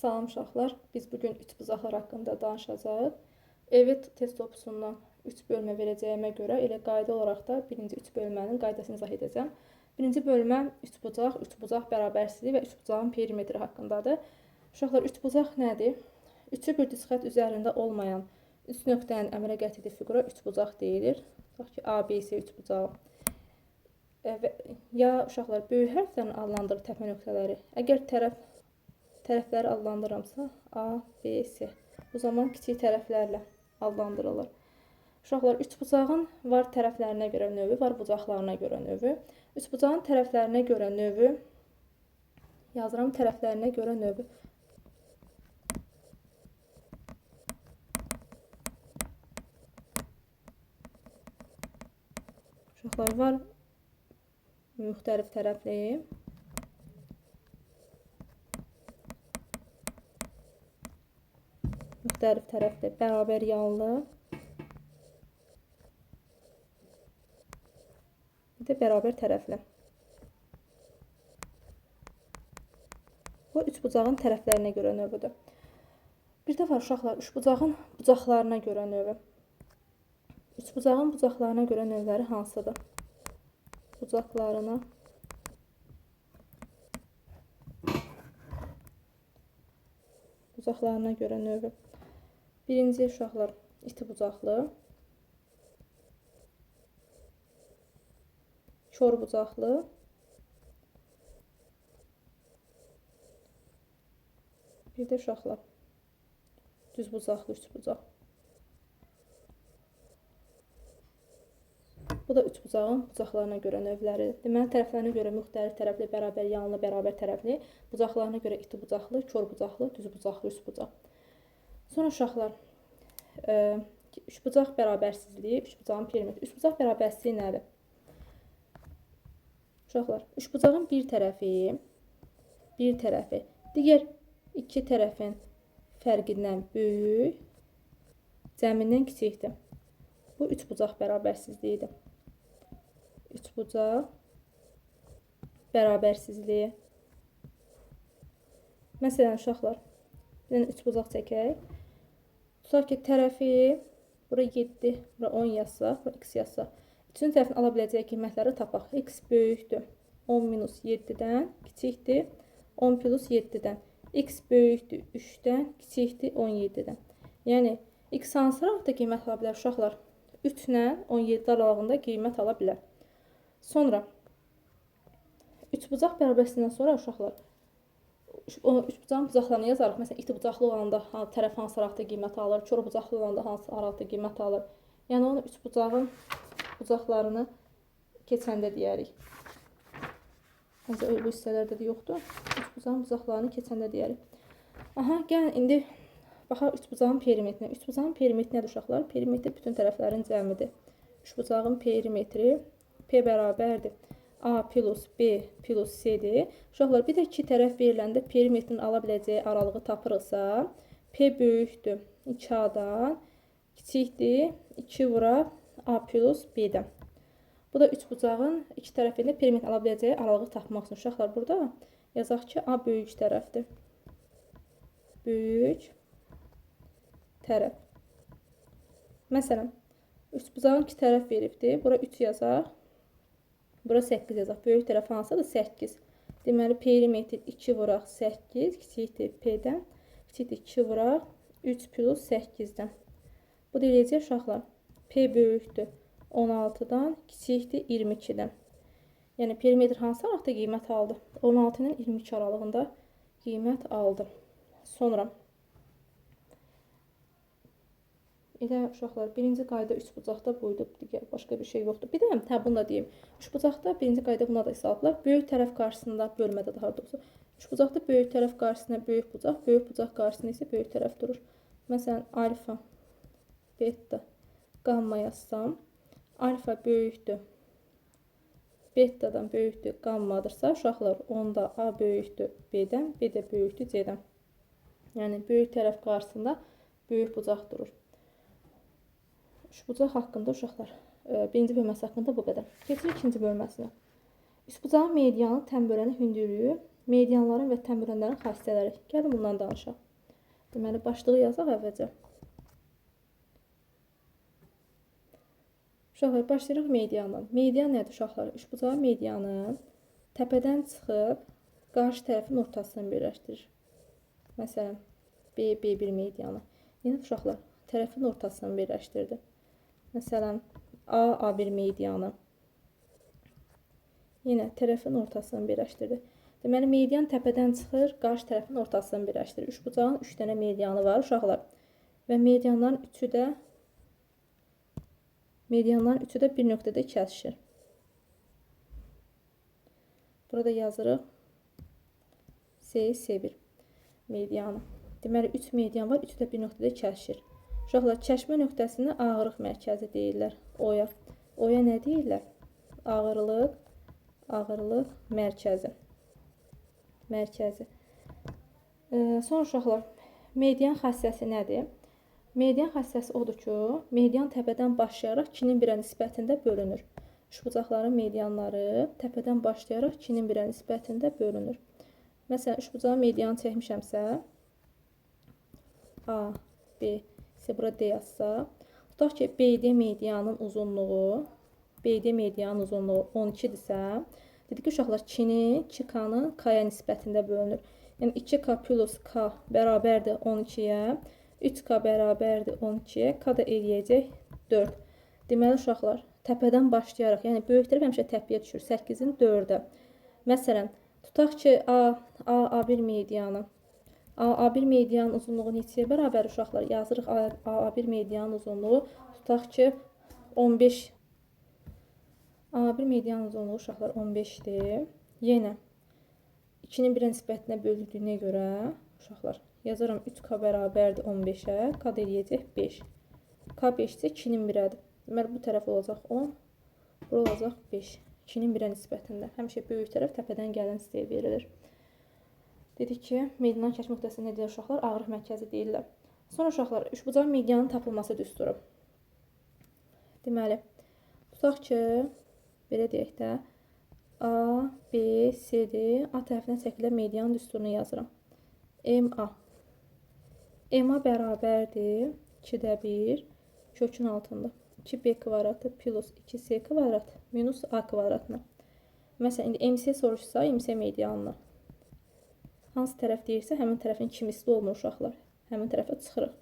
Salam uşaqlar, biz bugün üç bucaqlar haqqında danışacağıq. Evet test topusundan 3 bölmə verəcəyimə görə elə qayda olaraq da birinci 3 bölmənin qaydasını izah edəcəm. Birinci bölmə 3 bucaq bərabərsizliyi və 3 bucağın perimetri haqqındadır. Uşaqlar 3 bucaq nədir? Üçü bir düz xətt üzərində olmayan 3 nöqtənin əmələ gətirdiyi fiqura 3 bucaq deyilir. Tutaq ki, ABC 3 bucağı. Ya uşaqlar böyük hərflərlə adlandırır təpə nöqtələri. Əgər tərəfləri adlandıramsa A, B, C. O zaman kiçik tərəflərlə adlandırılır. Uşaqlar, üçbucağın var tərəflərinə görə növü, var bucaqlarına görə növü. Üçbucağın tərəflərinə görə növü yazıram, tərəflərinə görə növü. Uşaqlar, var müxtəlif tərəfli. Müxtəlif tərəfli bərabər yanlı. Bir də bərabər tərəfli. Bu üç bucağın tərəflərinə görə növüdür. Bir də var uşaqlar, üç bucağın bucaqlarına görə növü. Üç bucağın bucaqlarına görə növləri hansıdır? Bucaqlarına görə növü. Birinci uşaqlar iti bucaqlı, kör bucaqlı, bir də uşaqlar düz bucaqlı, üç bucaq. Bu da üç bucağın bucaqlarına görə növləridir. Deməli, tərəflərinə görə müxtəlif tərəfli, bərabər yanlı, bərabər tərəfli, bucaqlarına görə iti bucaqlı, kör bucaqlı, düz bucaqlı, üç bucaq. Sonra uşaqlar, üçbucaq bərabərsizliyi, üçbucağın perimetri. Üçbucaq bərabərsizliyi nədir? Uşaqlar, üçbucağın bir tərəfi digər iki tərəfin fərqindən böyük, cəmindən kiçikdir. Bu üçbucaq bərabərsizliyidir. Üçbucaq bərabərsizliyi. Məsələn, uşaqlar, bir dənə üçbucaq çəkək. Tutaq ki, tərəfi bura 7, bura 10 yazsaq, bura x yazsaq. Üçüncü tərəfin ala biləcəyi qiymətləri tapaq. X böyükdür 10 minus 7-dən, kiçikdir 10 plus 7-dən. X böyükdür 3-dən, kiçikdir 17-dən. Yəni, x hansı aralıqda qiymət ala bilər uşaqlar? 3 ilə 17 aralığında qiymət ala bilər. Sonra, üçbucaq bərabərsizliyindən sonra uşaqlar, üçbucağın bucaqlarını yazarıq. Məsələn, iti bucaqlı olanda tərəf hansı aralıqda qiymət alır, kör bucaqlı olanda hansı aralıqda qiymət alır. Yəni, onu üçbucağın bucaqlarını keçəndə deyərik. Bu hissələrdə də yoxdur. Üçbucağın bucaqlarını keçəndə deyərik. Aha, gəlin, indi baxaq üçbucağın perimetrinə. Üçbucağın perimetri nədir uşaqlar? Perimetri bütün tərəflərin cəmidir. Üçbucağın perimetri P bərabərdir A plus B plus C-dir. Uşaqlar, bir də iki tərəf veriləndə perimetrin ala biləcəyi aralığı tapırıqsa, P böyükdür 2A-dan, kiçikdir 2 vuraq A plus B-dən. Bu da üçbucağın iki tərəfində perimetrin ala biləcəyi aralığı tapmaq üçün. Uşaqlar, burada yazaq ki, A böyük tərəfdir. Böyük tərəf. Məsələn, üçbucağın iki tərəf veribdir. Bura 3 yazaq. Bura 8 yazaq. Böyük tərəf hansıdır? 8. Deməli, perimetr 2 vuraq 8, kiçikdir P-dən. Kiçikdir 2 vuraq 3 plus 8-dən. Bu deyiləcək uşaqlar. P böyükdür 16-dan, kiçikdir 22-dən. Yəni, perimetr hansı aralıqda qiymət aldı? 16 ilə 22 aralığında qiymət aldı. Sonra, elə uşaqlar, birinci qayda üçbucaqda buydu, digər başqa bir şey yoxdur. Bir də bunu da deyim. Üçbucaqda birinci qayda buna da hesablar. Böyük tərəf qarşısında, bölmədə daha doğrusu. Üçbucaqda böyük tərəf qarşısında böyük bucaq qarşısında isə böyük tərəf durur. Məsələn, alfa, beta, qamma yazsam, alfa böyükdür, betadan böyükdür, qammadırsa, uşaqlar, onda A böyükdür B-dən, B də böyükdür C-dən. Yəni, böyük tərəf qarşısında böyük bucaq durur. Üçbucaq haqqında uşaqlar, birinci bölməsi haqqında bu qədər. Keçirik ikinci bölməsinə. Üçbucağın medianı tən böləni hündürlüyü medianların və təmürənlərin xassələri. Gəlin bundan danışaq. Deməli, başlığı yazaq əvvəlcə. Uşaqlar, başlayırıq mediandan. Median nədir uşaqlar? Üçbucağı medianın təpədən çıxıb qarşı tərəfin ortasını birləşdirir. Məsələn, B1 medianı. Yenə uşaqlar, tərəfin ortasını birləşdirdi. Məsələn, A1 medianı. Yenə tərəfin ortasını birləşdirdi. Deməli, median təpədən çıxır, qarşı tərəfin ortasını birləşdirir. Üçbucağın 3 dənə medianı var uşaqlar. Və medianların üçü də bir nöqtədə kəsişir. Burada yazırıq C1 medianı. Deməli, 3 median var, üçü də bir nöqtədə kəsişir. Uşaqlar, kəşmə nöqtəsini ağırlıq mərkəzi deyirlər. Oya. Oya nə deyirlər? Ağırlıq mərkəzi. Sonra uşaqlar, median xassəsi nədir? Median xassəsi odur ki, median təpədən başlayaraq 2-nin 1-ə nisbətində bölünür. Üçbucaqların medianları təpədən başlayaraq 2-nin 1-ə nisbətində bölünür. Məsələn, üçbucağın medianı çəkmişəmsə, A, B, C, bura D yazsa, tutaq ki, BD medianın uzunluğu 12-dirsə, dedik ki, uşaqlar 2-nin 2K-nın K-ya nisbətində bölünür. Yəni 2K plus K bərabərdir 12-yə, 3K bərabərdir 12-yə, K da eləyəcək 4. Deməli, uşaqlar, təpədən başlayaraq, yəni böyük tərəf həmişə təpiyə düşür, 8-in 4-ə. Məsələn, tutaq ki, A1 medianı. A1 medianın uzunluğu neçəyə bərabər uşaqlar? Yazırıq A1 medianın uzunluğu, tutaq ki, 15. A1 medianın uzunluğu uşaqlar 15-dir. Yenə 2-nin 1-ə nisbətinə bölündüyünə görə uşaqlar yazaram 3K bərabərdir 15-ə, K da eləyəcək 5. K 5-də 2-nin 1-ədir. Deməli, bu tərəf olacaq 10, bura olacaq 5. 2-nin 1-ə nisbətində. Həmişə böyük tərəf təpədən gələn hissəyə verilir. Dedik ki, medianın kəşf nöqtəsi nə deyir uşaqlar? Ağırlıq mərkəzi deyirlər. Sonra uşaqlar, üçbucaq medianın tapılması düsturu. Deməli, tutaq ki, belə deyək də, A, B, C-dir. A tərəfindən çəkilən medianın düsturunu yazıram. MA. MA bərabərdir 2-də 1 kökün altında. 2B kvadratı plus 2C kvadrat minus A kvadratına. Məsələn, indi MC soruşsa, MC medianını. Hansı tərəf deyirsə, həmin tərəfin kimisli olmur uşaqlar. Həmin tərəfə çıxırıq.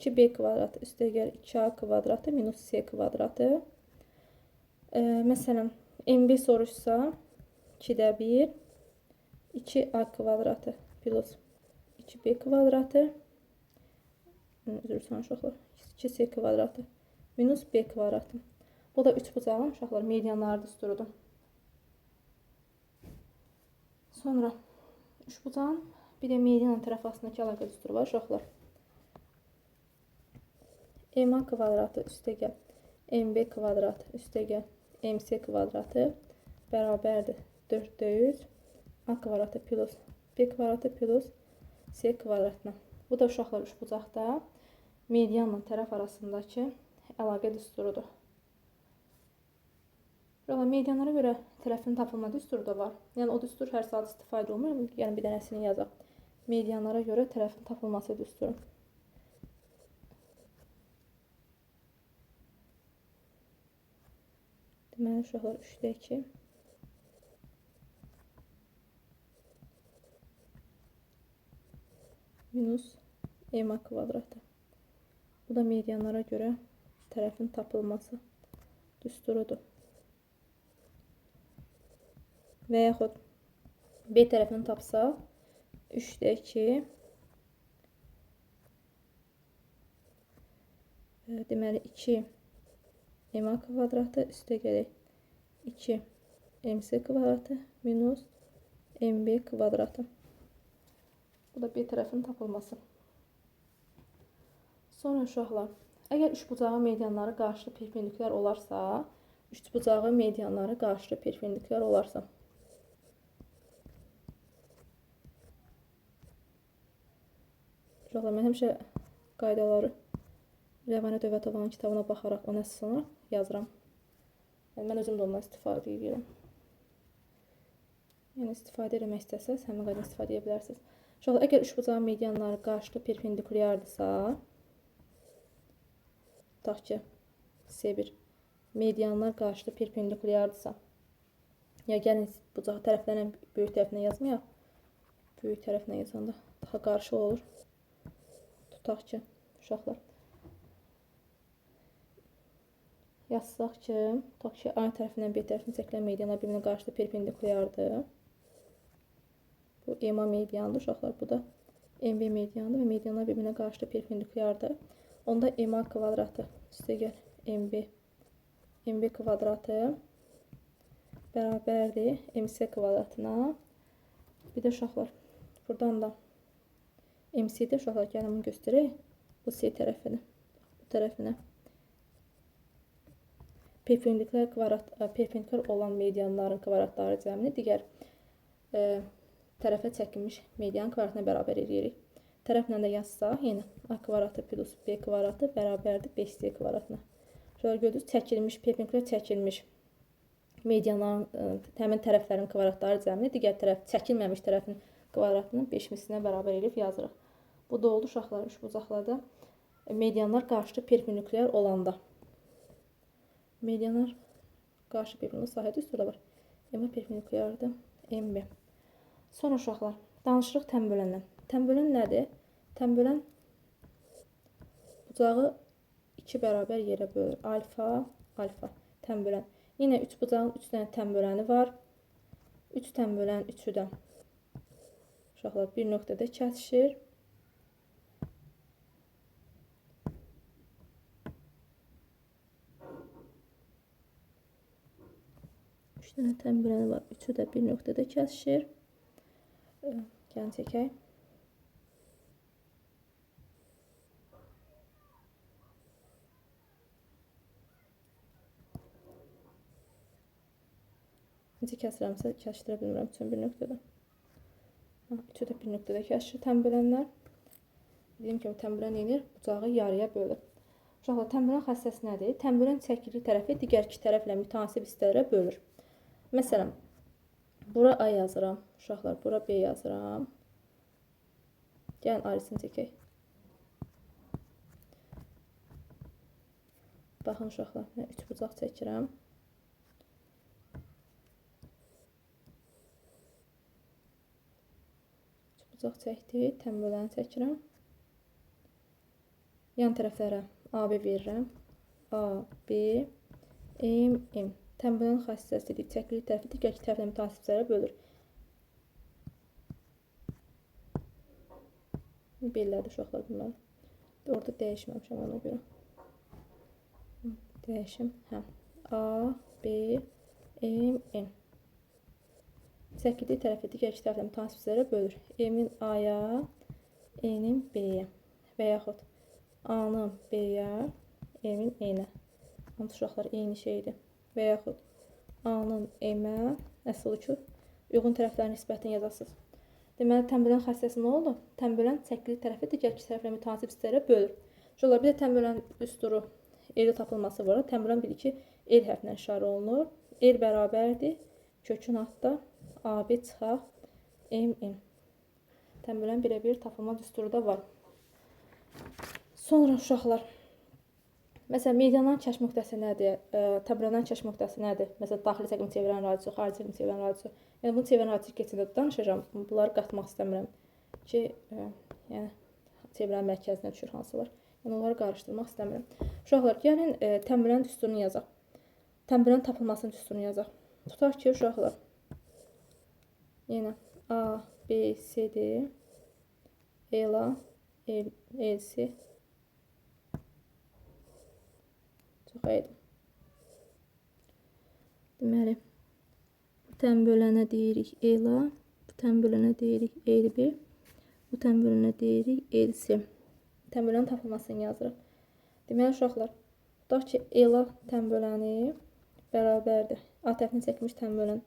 2B kvadratı üstəgəl 2A kvadratı minus C kvadratı. Məsələn, MB soruşsa, 2-də 1 2A kvadratı plus 2B kvadratı uşaqlar 2C kvadratı minus B kvadratı. Bu da üçbucağın uşaqlar medianları düsturudur. Sonra üçbucağın bir də medianın tərəf arasındakı əlaqə düsturu var uşaqlar. MA kvadratı üstəgəl MB kvadratı üstəgəl MC kvadratı bərabərdir 400 A kvadratı plus B kvadratı plus C kvadratına. Bu da uşaqlar üçbucaqda medianla tərəf arasındakı əlaqə düsturudur. Medianlara görə tərəfin tapılma düsturu da var. Yəni o düstur hər saat istifadə olunmur. Yəni bir dənəsini yazaq. Medianlara görə tərəfin tapılması düsturu. Deməli uşaqlar 3-də 2 minus MA kvadratı. Bu da medianlara görə tərəfin tapılması düsturudur. Və yaxud B tərəfini tapsaq 3-də 2 deməli 2 MA kvadratı üstə gələk 2 MC kvadratı minus MB kvadratı. Bu da B tərəfinin tapılması. Sonra uşaqlar, əgər üçbucağın medianları qarşılı perpendikulyar olarsa, üçbucağın medianları qarşılı perpendikulyar olarsa, uşaqlar, mən həmişə qaydaları Rəvanə Dövlətovanın kitabına baxaraq ona əsaslanaraq yazıram. Yəni, mən özüm də ondan istifadə edirəm. Yəni istifadə etmək istəsəz, həmin qaydadan istifadə edə bilərsiniz. Uşaqlar, əgər üçbucağın medianları qarşılı perpendikulyardırsa, tutaq ki, C1 medianlar qarşılı perpendikulyardırsa, ya gəlin bucaq tərəflərlə böyük tərəfinə yazmayaq. Böyük tərəfinə yazanda daha qarşı olur. Tutaq ki, uşaqlar. Yazsaq ki, tutaq ki, A tərəfindən B tərəfinə çəkilən medianlar bir-birinə qarşılı perpendikulyardır. Bu EMA mediandır, uşaqlar. Bu da MB mediandır və medianlar bir-birinə qarşılı perpendikulyardır. Onda EMA kvadratı üstə gəl MB kvadratı bərabərdir MC kvadratına. Bir də uşaqlar, buradan da MC-də uşaqlar gəlin bunu göstərək. Bu C tərəfinə, bu tərəfinə. Perpendikulyar olan medianların kvadratları cəmini digər tərəfə çəkilmiş medianın kvadratına bərabər edirik. Tərəflə də yazsaq, yenə A kvadratı plus B kvadratı bərabərdir 5C kvadratına. Şöyle gördünüz, çəkilmiş, perpendikulyar çəkilmiş medianların həmin tərəflərin kvadratları cəmini digər tərəf çəkilməmiş tərəfin kvadratının 5 mislinə bərabər edib yazırıq. Bu da oldu uşaqlar üçbucaqlarda medianlar qarşılı perpendikulyar olanda. Medianlar qarşı perpendikulyar sahədə üstüdə var. MA perpendikulyardır MB. Sonra uşaqlar danışırıq tənböləndən. Tənbölən nədir? Tənbölən bucağı 2 bərabər yerə bölür. Alfa, alfa. Tənbölən. Yine üçbucağın 3 dənə tənböləni var. 3 tənbölən 3-ü də uşaqlar bir nöqtədə kəsişir. Üç dənə tənböləni var. 3-ü də bir nöqtədə kəsişir. Gəlin çəkək. Necə kəsirəmsə kəsirə bilmirəm üçün bir nöqtədə. Üçü də bir nöqtədə kəsişir tənbölənlər. Dediyim kimi tənbölən edir, bucağı yarıya bölür. Uşaqlar, tənbölən xassəsi nədir? Tənbölən çəkili tərəfi digər iki tərəflə mütənasib hissələrə bölür. Məsələn, bura A yazıram. Uşaqlar, bura B yazıram. Gəlin ayrısını çəkək. Baxın uşaqlar, mən 3 bucaq çəkirəm. Bucaq çəkdik, tənböləni çəkirəm. Yan tərəflərə AB verirəm. A, B, M, M. Tənbölən xassəsidir. Çəkili tərəfi digər iki tərəflə mütənasib hissələrə bölür. Belədir uşaqlar bunlar. Orada dəyişməmişəm ona görə. Dəyişim. Hə. A, B, M, M. Çəkildiyi tərəfi digər iki tərəflə mütənasib hissələrə bölür. M-in A-ya, N-in B-yə və yaxud A-nın B-yə, M-in N-ə. Hamısı uşaqlar eyni şeydir. Və yaxud A-nın M-ə, əsl ki, uyğun tərəflərin nisbətini yazasınız. Deməli, tənbölən xassəsi nə oldu? Tənbölən çəkili tərəfi digər iki tərəflə mütənasib hissələrə bölür. Uşaqlar, bir də tənbölən üsturu L tapılması var. Tənbölən bilir ki, L hərfinə işarə olunur. L bərabərdir. Kökün altda AB çıxaq MM. Tənbölən birə-bir tapılma düsturu da var. Sonra uşaqlar, məsələn, medianların kəşf nöqtəsi nədir? Tənbölənlərin kəşf nöqtəsi nədir? Məsələn, daxili çəkimi çevirən radiosu, xarici çəkimi çevirən radiosu. Yəni bunu çevirən radiosu keçində danışacağam. Bunları qatmaq istəmirəm ki, yəni çevirən mərkəzinə düşür hansılar. Yəni onları qarışdırmaq istəmirəm. Uşaqlar, gəlin tənbölən düsturunu yazaq. Tənbölən tapılmasının düsturunu yazaq. Tutaq ki, uşaqlar, yenə A, B, C, D, L, A, L, C. Çox aydım. Deməli, bu tənbölənə deyirik L, A, bu tənbölənə deyirik L, B, bu tənbölənə deyirik L, C. Tənbölən tapılmasını yazırıq. Deməli, uşaqlar, tutaq ki, L, A tənböləni bərabərdir. A tərəfini çəkmiş tənbölən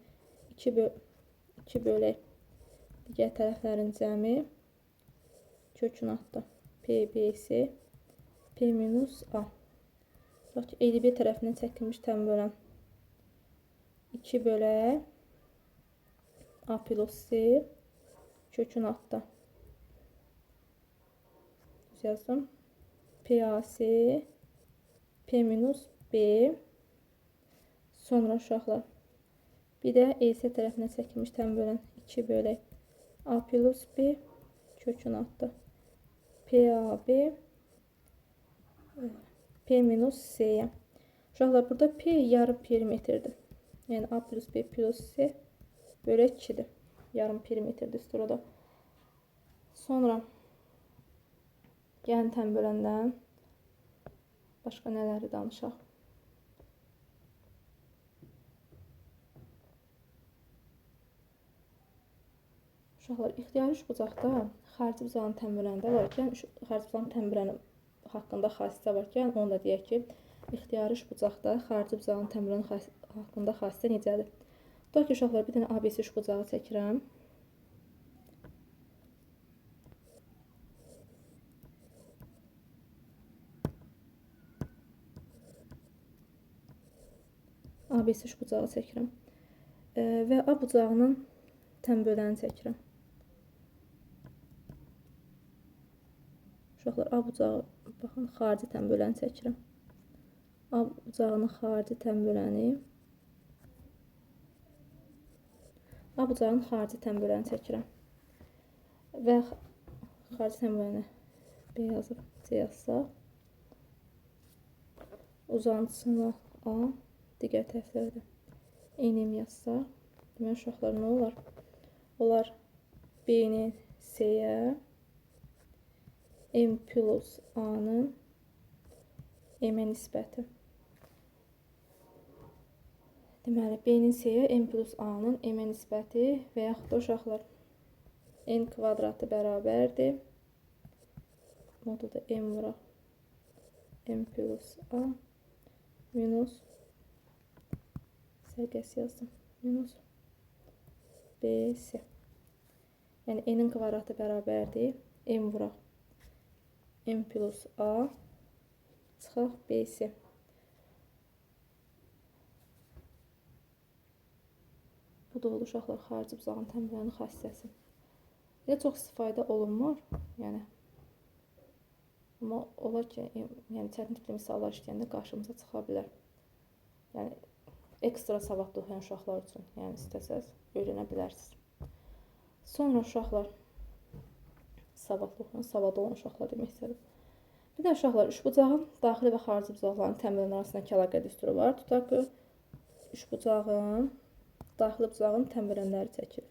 2 bölək digər tərəflərin cəmi kökün altda P, B, C, P minus A. Tutaq ki, LB tərəfindən çəkilmiş tənbölən 2 bölək A plus C kökün altda. Düz yazdım. PAC P minus B. Sonra uşaqlar. Bir də EC tərəfinə çəkilmiş tənbölən 2 bölək A plus B kökün altda. PAB P minus C'ye. Uşaqlar, burada P yarım perimetrdir. Yəni A plus B plus C bölək 2'dir. Yarım perimetrdir sırada. Sonra gəlin tənböləndən başqa nələri danışaq. Uşaqlar, ixtiyari üçbucaqda xarici bucağın tənbölənində varkən, xarici bucağın tənböləni haqqında xassəyə varkən, onu da deyək ki, ixtiyari üçbucaqda xarici bucağın tənböləni haqqında xassə necədir? Tutaq ki, uşaqlar, bir dənə ABC üçbucağı çəkirəm. ABC üçbucağı çəkirəm. Və A bucağının tənböləni çəkirəm. Uşaqlar, A bucağı, baxın, xarici tənböləni çəkirəm. A bucağının xarici tənböləni. A bucağının xarici tənböləni çəkirəm. Və xarici tənböləni B yazıb, C yazsaq. Uzantısını A, digər tərəflərdə enim yazsaq. Demək, uşaqlar, nə olar? Olar B-ni C-yə, M plus A-nın M-ə nisbəti. Deməli, B-nin C-yə, M plus A-nın M-ə nisbəti və yaxud da uşaqlar N kvadratı bərabərdir. Modulda M vuraq. M plus A minus sərgəs yazdım. Minus BC. Yəni, N-in kvadratı bərabərdir. M vuraq. M plus A çıxaq BC. Bu da olur uşaqlar xarici bucağın tənböləninin xassəsi. Belə çox istifadə olunmur. Yəni, amma olar ki, yəni çətin tipli misallar işləyəndə qarşımıza çıxa bilər. Yəni, ekstra savadlı oxuyan uşaqlar üçün, yəni istəsəz öyrənə bilərsiniz. Sonra uşaqlar, savadlı oxuyan, savadlı olan uşaqlar demək istədim. Bir də uşaqlar, üçbucağın daxili və xarici bucaqların tənbölən arasındakı əlaqə düsturu var. Tutaq ki, üçbucağın, daxili bucağın tənbölənləri çəkilir.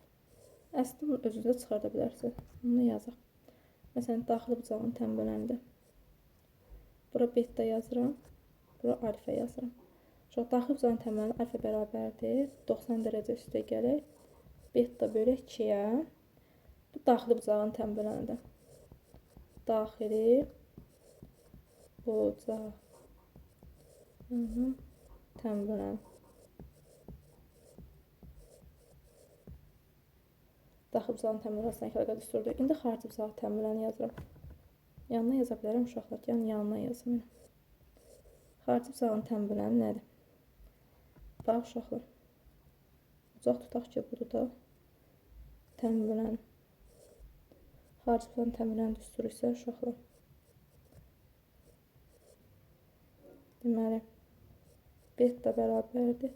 Əslində bunu özünüzə çıxarda bilərsiniz. Bunu yazaq. Məsələn, daxili bucağın tənböləndir. Bura beta yazıram, bura alfa yazıram. Uşaq, daxili bucağın tənböləni alfa bərabərdir. 90 dərəcə üstə gələk. Beta bölək 2-yə. Bu daxili bucağın tənbölənidir. Daxili bucağın tənböləni. Daxili bucağın tənböləni arasındakı əlaqə düsturudur. İndi xarici bucağın tənböləni yazıram. Yanına yaza bilərəm uşaqlar. Yəni, yanına yazım. Xarici bucağın tənböləni nədir? Bax, uşaqlar. Bucaq tutaq ki, budur da tənbölən. Xarici bucağın tənböləni düsturu isə uşaqlar. Deməli, beta bərabərdir.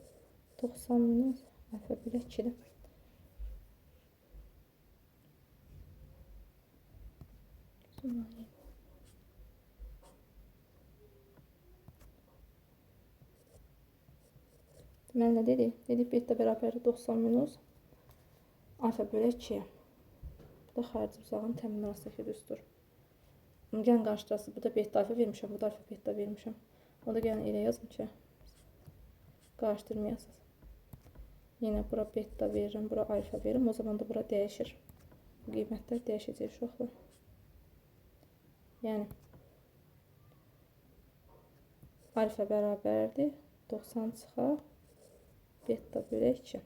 90 minus alfa bölək 2-dir. Deməli, nə dedik? Dedik, beta bərabərdir 90 minus alfa bölək 2. Bu da xarici bucağın tənbölən arasındakı düstur. Gəlin qarşıdası, burada beta alfa vermişəm, burada alfa beta vermişəm. Onda gəlin elə yazım ki, qarşıdırmayasınız. Yenə bura beta verirəm, bura alfa verirəm. O zaman da bura dəyişir. Bu qiymətlər dəyişəcək uşaqlar. Yəni, alfa bərabərdir 90 çıxaq beta bölək 2.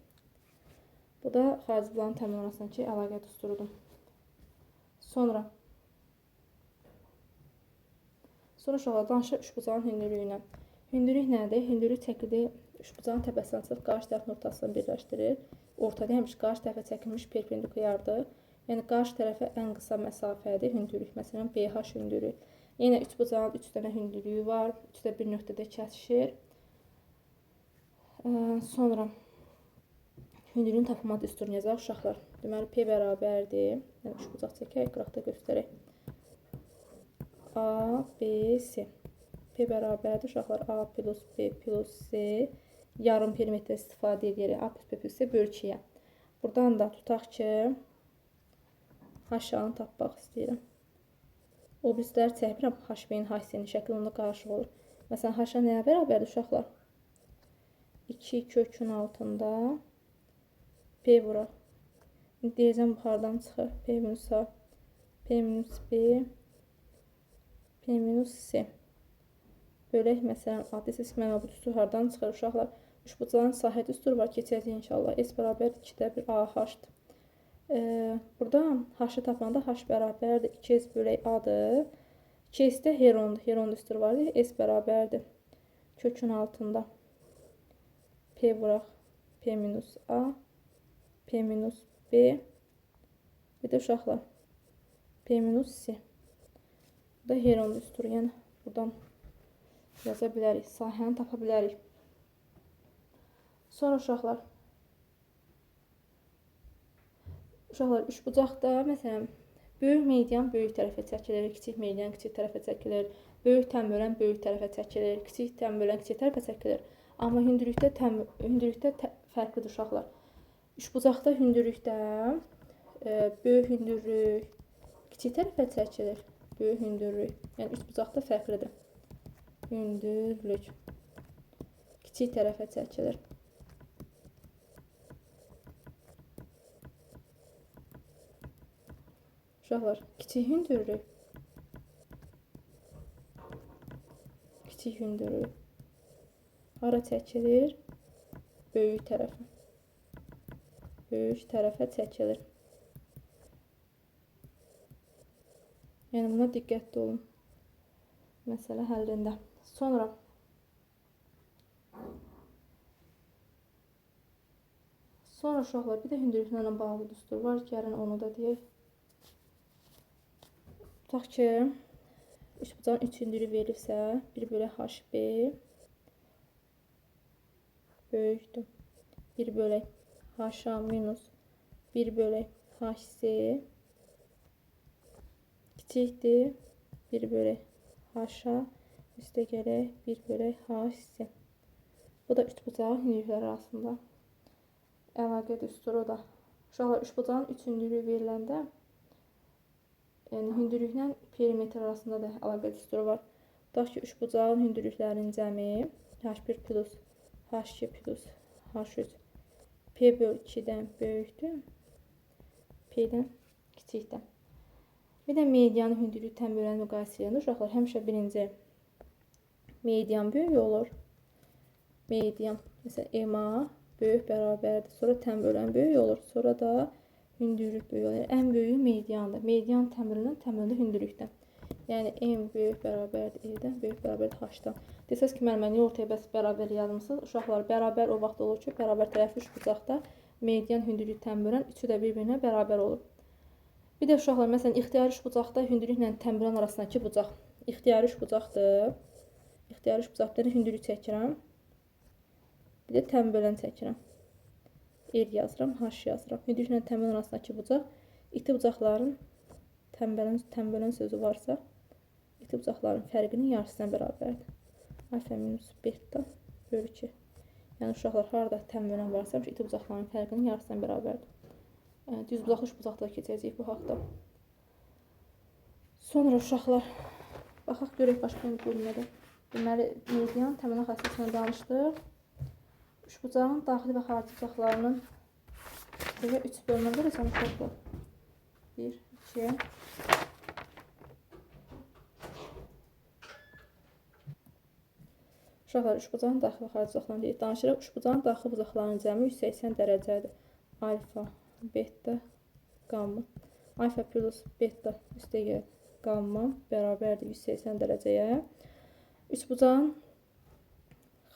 Bu da xarici bucağın tənbölən arasındakı əlaqə düsturudur. Sonra uşaqlar danışaq üçbucağın hündürlüyündən. Hündürlük nədir? Hündürlük çəkildi Üçbucağın təpəsindən çıxıb qarşı tərəfin ortasını birləşdirir. Orta demiş, qarşı tərəfə çəkilmiş perpendikulyardır. Yəni qarşı tərəfə ən qısa məsafədir hündürlük. Məsələn, BH hündürlüyü. Yenə üçbucağın 3 dənə hündürlüyü var. 3-də bir nöqtədə kəsişir. Sonra hündürlüyün tapılma düsturunu yazaq uşaqlar. Deməli, P bərabərdir. Yəni üçbucaq çəkək, qıraqda göstərək. A, B, C. P bərabərdir uşaqlar. A plus B plus C. Yarım perimetrə istifadə edirik. A plus B plus C bölçüyə. Buradan da tutaq ki, H-yanı tapmaq istəyirəm. Obrisləri çəkirəm. H-B-nin H-C-nin şəkli onda qarışıq olur. Məsələn, H-a nəyə bərabərdir uşaqlar? 2 kökün altında P vuraq. İndi deyəcəm buxardan çıxır. P minus A, P minus B, P minus C. Bölək məsələn, deyirsiniz ki, mənə bu düstur hardan çıxır uşaqlar? Üçbucağın sahə düsturu var, keçəcək inşallah. S bərabər 2-də 1 AH-dır. Burada H-ı tapanda H bərabərdir 2S bölək A-dır. 2S-də herondur. Heron düsturu var. S bərabərdir. Kökün altında P vuraq. P minus A, P minus B. Bir də uşaqlar P minus C. Bu da heron düsturu. Yəni buradan yaza bilərik. Sahəni tapa bilərik. Sonra uşaqlar üçbucaqda məsələn böyük meridian böyük tərəfə çəkilir, kiçik meridian kiçik tərəfə çəkilir, böyük tənbölən böyük tərəfə çəkilir, kiçik tənbölən kiçik tərəfə çəkilir. Amma hündürlükdə fərqlidir uşaqlar. Üçbucaqda hündürlükdə böyük hündürlük kiçik tərəfə çəkilir, böyük hündürlük. Yəni üçbucaqda fərqlidir. Hündürlük kiçik tərəfə çəkilir. Uşaqlar, kiçik hündürlük hara çəkilir? Böyük tərəfə. Böyük tərəfə çəkilir. Yəni buna diqqətli olun. Məsələ həllində. Sonra uşaqlar, bir də hündürlüklərlə bağlı düstur var. Gəlin onu da deyək. Tutaq ki, üçbucağın 3 hündürlüyü verilirsə, 1 bölək HB böyükdür. 1 bölək HA minus 1 bölək HC kiçikdir. 1 bölək HA üstə gələk 1 bölək HC. Bu da üçbucağın hündürlükləri arasında əlaqə düsturu da. Uşaqlar, üçbucağın 3 hündürlüyü veriləndə yəni hündürlüklə perimetr arasında da əlaqə düsturu var. Tutaq ki, üçbucağın hündürlüklərinin cəmi H1 plus H2 plus H3 P böl 2-dən böyükdür, P-dən kiçikdir. Bir də medianın hündürlüyü tənbölən müqayisə edəndə uşaqlar həmişə birinci median böyük olur. Median, məsələn, MA böyük bərabərdir. Sonra tənbölən böyük olur. Sonra da hündürlük böyük olur. Ən böyüyü mediandır. Median tənbölündən, tənbölündə hündürlükdən. Yəni M böyük bərabərdir E-dən, böyük bərabərdir H-dan. Desəz ki, mənə niyə ortaya bəs bərabər yazmısınız? Uşaqlar, bərabər o vaxt olur ki, bərabər tərəfi üçbucaqda median hündürlük tənbölən üçü də bir-birinə bərabər olur. Bir də uşaqlar, məsələn, ixtiyari üçbucaqda hündürlüklə tənbölən arasındakı bucaq ixtiyari üçbucaqdır. İxtiyari üçbucaqda hündürlük çəkirəm. Bir də tənbölən çəkirəm. R yazıram, H yazıram. Hündürlüklə tənbölən arasındakı bucaq iti bucaqların tənbölən sözü varsa iti bucaqların fərqinin yarısına bərabərdir. Alfa minus beta bölü 2. Yəni uşaqlar, harada tənbölən varsa iti bucaqların fərqinin yarısına bərabərdir. Düz bucaqlı üçbucaqda keçəcəyik bu haqda. Sonra uşaqlar, baxaq görək başqa bir bölmədə. Deməli, median təmələ xassəsindən danışdıq. Üçbucağın daxili və xarici bucaqlarının 3 bölmə verəcəm uşaqlar. 1, 2. Uşaqlar, üçbucağın daxili və xarici bucaqlarını deyək. Danışırıq. Üçbucağın daxili bucaqlarının cəmi 180 dərəcədir. Alfa, beta, qamma. Alfa plus beta üstə gəl qamma bərabərdir 180 dərəcəyə. Üçbucağın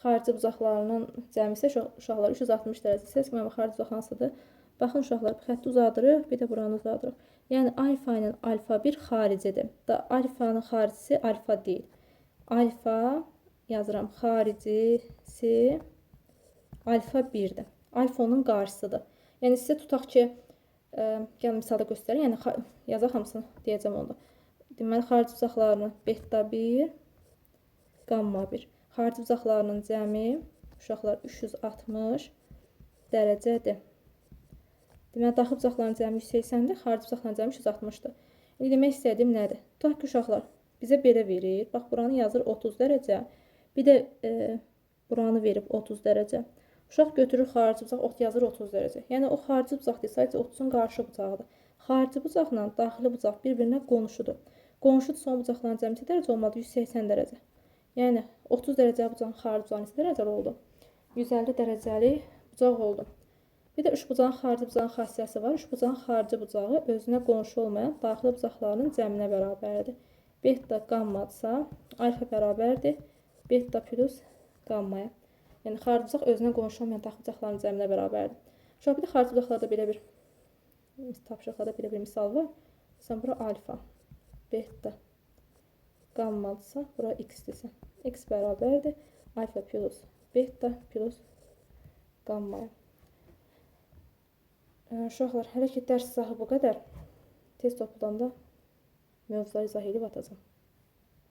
xarici bucaqlarının cəmi isə uşaqlar 360 dərəcə. Siz ki, xarici bucaq hansıdır? Baxın uşaqlar, bu xətti uzadırıq, bir də buranı uzadırıq. Yəni alfa ilə alfa 1 xaricidir. Da alfanın xaricisi alfa deyil. Alfa yazıram, xaricisi alfa 1-dir. Alfa onun qarşısıdır. Yəni sizə tutaq ki, gəlin misalda göstərin. Yəni yazaq hamısını deyəcəm onda. Deməli, xarici bucaqlarının beta 1, qamma 1. Xarici bucaqlarının cəmi uşaqlar 360 dərəcədir. Deməli, daxil bucaqların cəmi 180-dir, xarici bucaqların cəmi 360-dır. İndi demək istədiyim nədir? Tutaq ki, uşaqlar bizə belə verir. Bax, buranı yazır 30 dərəcə. Bir də buranı verib 30 dərəcə. Uşaq götürür xarici bucaq, yazır 30 dərəcə. Yəni, o xarici bucaq deyil, sadəcə 30-un qarşı bucağıdır. Xarici bucaqla daxili bucaq bir-birinə qonşudur. Qonşudursa o bucaqların cəmi neçə dərəcə olmalıdır? 180 dərəcə. Yəni 30 dərəcəli bucağın xarici bucağı neçə dərəcəli oldu? 150 dərəcəli bucaq oldu. Bir də üçbucağın xarici bucağın xassiyəsi var. Üçbucağın xarici bucağı özünə qonşu olmayan daxili bucaqlarının cəminə bərabərdir. Beta qammadsa alfa bərabərdir beta plus qammaya. Yəni xarici bucaq özünə qonşu olmayan daxili bucaqların cəminə bərabərdir. Uşaq, bir də xarici bucaqlarda belə bir tapşırıqlarda belə bir misal var. Sən bura alfa, beta qammadsa, bura x-dirsə. X bərabərdir alfa plus beta plus qammaya. Uşaqlar, hələ ki dərs izahı bu qədər. Test topudanda mövzuları izah edib atacağım.